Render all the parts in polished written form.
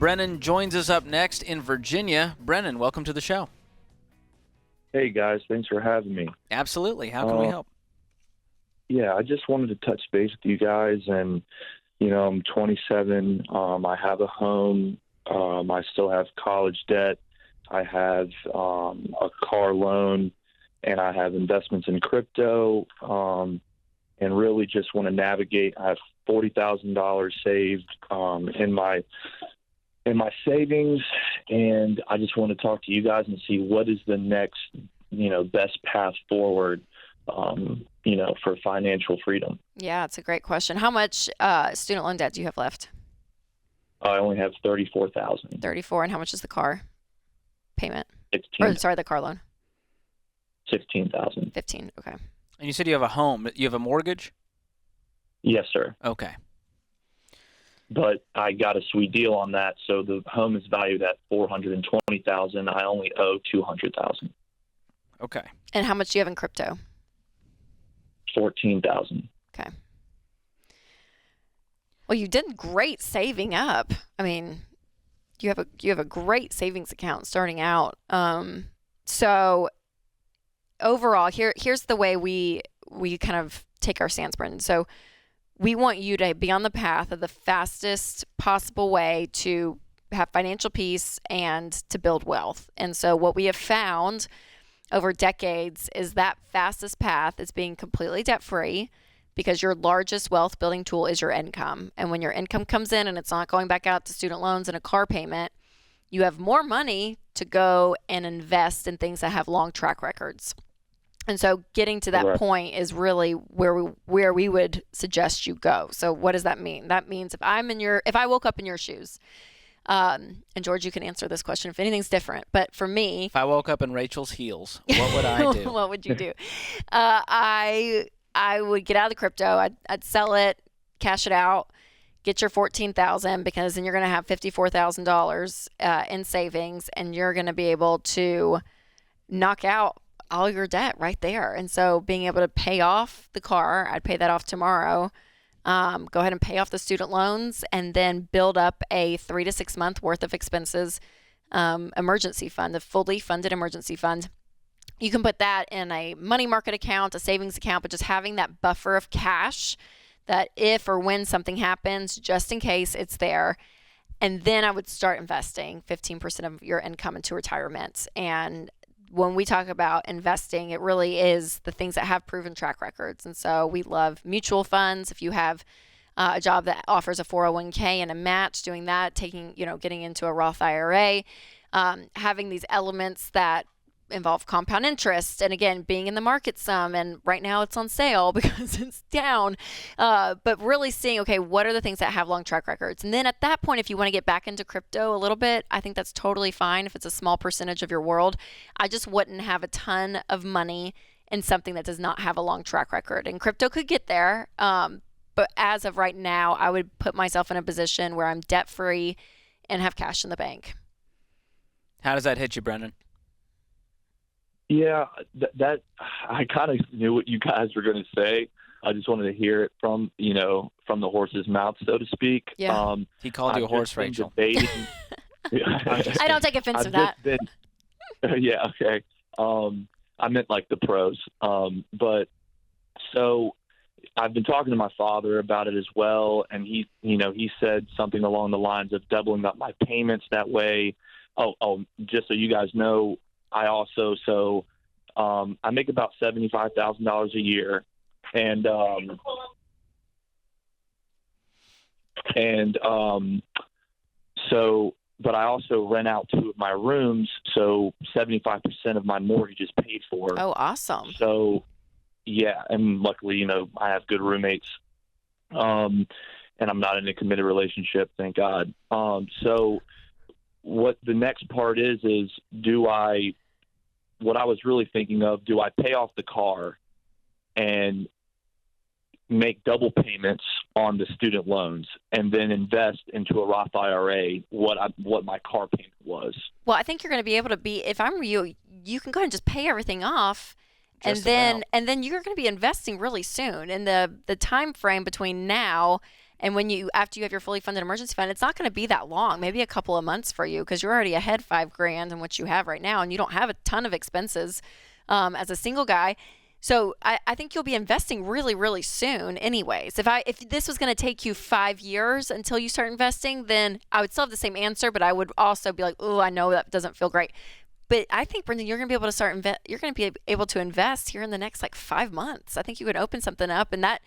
Brennan joins us up next in Virginia. Brennan, welcome to the show. Hey, guys. Thanks for having me. Absolutely. How can we help? Yeah, I just wanted to touch base with you guys. And, I'm 27. I have a home. I still have college debt. I have a car loan, and I have investments in crypto, and really just want to navigate. I have $40,000 saved in my savings, and I just want to talk to you guys and see what is the next, best path forward, for financial freedom. Yeah, it's a great question. How much student loan debt do you have left? I only have $34,000. 34, and how much is the car payment? 16. Or sorry, the car loan. 16,000. 15. Okay. And you said you have a home. You have a mortgage? Yes, sir. Okay. But I got a sweet deal on that, so the home is valued at $420,000. I only owe $200,000. Okay. And how much do you have in crypto? $14,000. Okay. Well, you did great saving up. I mean, you have a great savings account starting out. So overall, here's the way we kind of take our stance, Brendan. So we want you to be on the path of the fastest possible way to have financial peace and to build wealth. And so what we have found over decades is that fastest path is being completely debt-free, because your largest wealth building tool is your income. And when your income comes in and it's not going back out to student loans and a car payment, you have more money to go and invest in things that have long track records. And so getting to that point is really where we would suggest you go. So what does that mean? That means if I woke up in your shoes, and George, you can answer this question if anything's different. But for me, if I woke up in Rachel's heels, what would I do? What would you do? I would get out of the crypto. I'd sell it, cash it out, get your $14,000, because then you're going to have $54,000 in savings, and you're going to be able to knock out all your debt right there. And so being able to pay off the car, I'd pay that off tomorrow. Go ahead and pay off the student loans, and then build up a 3 to 6 month worth of expenses emergency fund, a fully funded emergency fund. You can put that in a money market account, a savings account, but just having that buffer of cash that if or when something happens, just in case, it's there. And then I would start investing 15% of your income into retirement. And when we talk about investing, it really is the things that have proven track records. And so we love mutual funds. If you have a job that offers a 401k and a match, doing that, getting into a Roth IRA, having these elements that involve compound interest, and again, being in the market some, and right now it's on sale because it's down, but really seeing, okay, what are the things that have long track records? And then at that point, if you want to get back into crypto a little bit, I think that's totally fine if it's a small percentage of your world. I just wouldn't have a ton of money in something that does not have a long track record, and crypto could get there, but as of right now, I would put myself in a position where I'm debt free and have cash in the bank. How does that hit you, Brendan? Yeah, that I kind of knew what you guys were going to say. I just wanted to hear it from the horse's mouth, so to speak. Yeah. He called you a horse, Rachel. I don't take offense to that. Yeah, okay. I meant like the pros. But so I've been talking to my father about it as well, and he said something along the lines of doubling up my payments that way. Oh, just so you guys know, I also I make about $75,000 a year, and but I also rent out 2 of my rooms, so 75% of my mortgage is paid for. Oh, awesome! So yeah, and luckily, I have good roommates, and I'm not in a committed relationship, thank God. So what the next part is what I was really thinking of, do I pay off the car and make double payments on the student loans and then invest into a Roth IRA what my car payment was? Well, I think you're going to be able to if I'm you can go ahead and just pay everything off, and then you're going to be investing really soon. And the time frame between now And after you have your fully funded emergency fund, it's not going to be that long, maybe a couple of months for you, because you're already ahead $5,000 in what you have right now, and you don't have a ton of expenses as a single guy. So I think you'll be investing really, really soon anyways. If this was going to take you 5 years until you start investing, then I would still have the same answer, but I would also be like, oh, I know that doesn't feel great. But I think, Brendan, you're going to be able to you're going to be able to invest here in the next 5 months. I think you could open something up, and that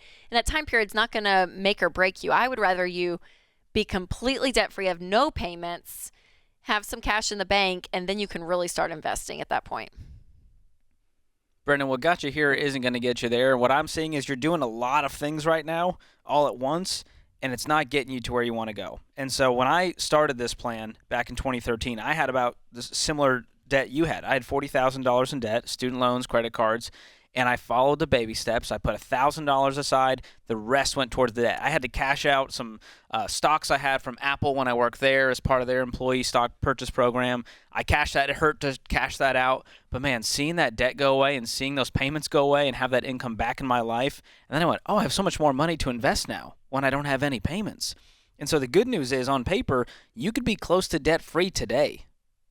time period's not going to make or break you. I would rather you be completely debt-free, have no payments, have some cash in the bank, and then you can really start investing at that point. Brendan, what got you here isn't going to get you there. What I'm seeing is you're doing a lot of things right now all at once, and it's not getting you to where you want to go. And so when I started this plan back in 2013, I had about this similar debt you had. I had $40,000 in debt, student loans, credit cards, and I followed the baby steps. I put $1,000 aside. The rest went towards the debt. I had to cash out some stocks I had from Apple when I worked there as part of their employee stock purchase program. I cashed that. It hurt to cash that out. But, man, seeing that debt go away and seeing those payments go away and have that income back in my life, and then I went, oh, I have so much more money to invest now when I don't have any payments. And so the good news is, on paper, you could be close to debt-free today.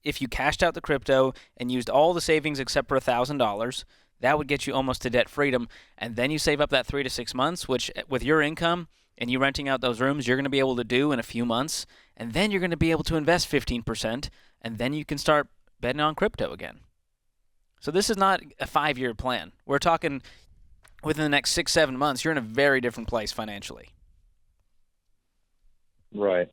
If you cashed out the crypto and used all the savings except for $1,000, that would get you almost to debt freedom. And then you save up that 3 to 6 months, which with your income and you renting out those rooms, you're going to be able to do in a few months. And then you're going to be able to invest 15%, and then you can start betting on crypto again. So this is not a 5-year plan. We're talking within the next 6-7 months, you're in a very different place financially. Right.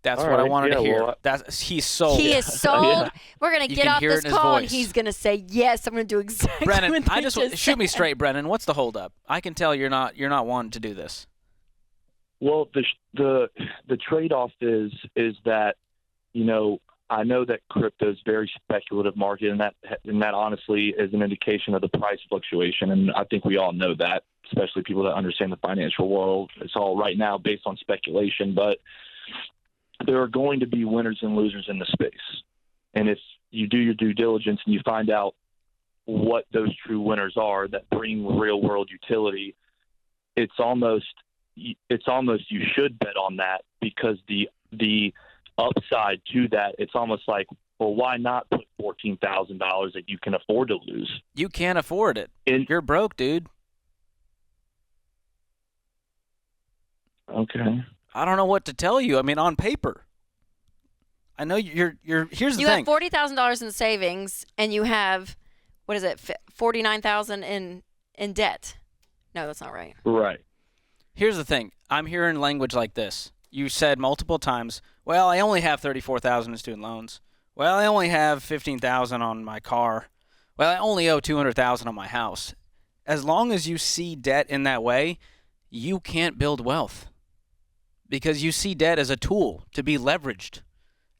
That's All what I right. wanted to hear. Well, he's sold. He is sold. Yeah. We're going to You get can off hear it this in his call, and voice. he's going to say, yes, I'm going to do exactly Brennan, what I they just shoot me straight, Brennan. What's the holdup? I can tell you're not wanting to do this. Well, the trade-off is that, I know that crypto is a very speculative market, and that honestly is an indication of the price fluctuation. And I think we all know that, especially people that understand the financial world. It's all right now based on speculation, but there are going to be winners and losers in the space. And if you do your due diligence and you find out what those true winners are that bring real world utility, it's almost you should bet on that, because the upside to that, it's almost like, well, why not put $14,000 that you can afford to lose? You can't afford it. You're broke, dude. Okay. I don't know what to tell you. I mean, on paper, I know you're. Here's the thing. You have $40,000 in savings, and you have, what is it, $49,000 in debt. No, that's not right. Right. Here's the thing. I'm hearing language like this. You said multiple times, well, I only have $34,000 in student loans. Well, I only have $15,000 on my car. Well, I only owe $200,000 on my house. As long as you see debt in that way, you can't build wealth, because you see debt as a tool to be leveraged.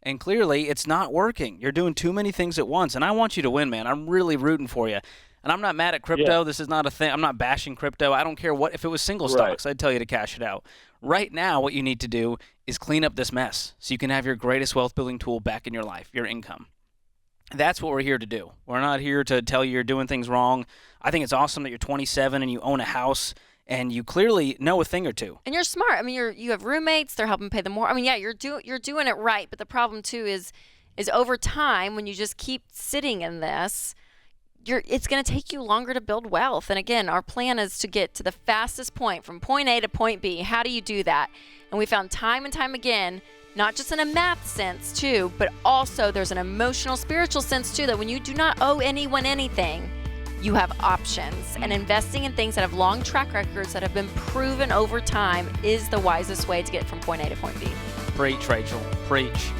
And clearly, it's not working. You're doing too many things at once, and I want you to win, man. I'm really rooting for you. And I'm not mad at crypto. Yeah. This is not a thing. I'm not bashing crypto. I don't care what. If it was single stocks, I'd tell you to cash it out. Right now, what you need to do is clean up this mess so you can have your greatest wealth-building tool back in your life, your income. That's what we're here to do. We're not here to tell you you're doing things wrong. I think it's awesome that you're 27 and you own a house, and you clearly know a thing or two. And you're smart. I mean, you have roommates. They're helping pay the more. I mean, yeah, you're doing it right. But the problem too is over time, when you just keep sitting in this, it's going to take you longer to build wealth. And again, our plan is to get to the fastest point from point A to point B. How do you do that? And we found time and time again, not just in a math sense too, but also there's an emotional, spiritual sense too, that when you do not owe anyone anything, you have options. And investing in things that have long track records that have been proven over time is the wisest way to get from point A to point B. Preach, Rachel. Preach.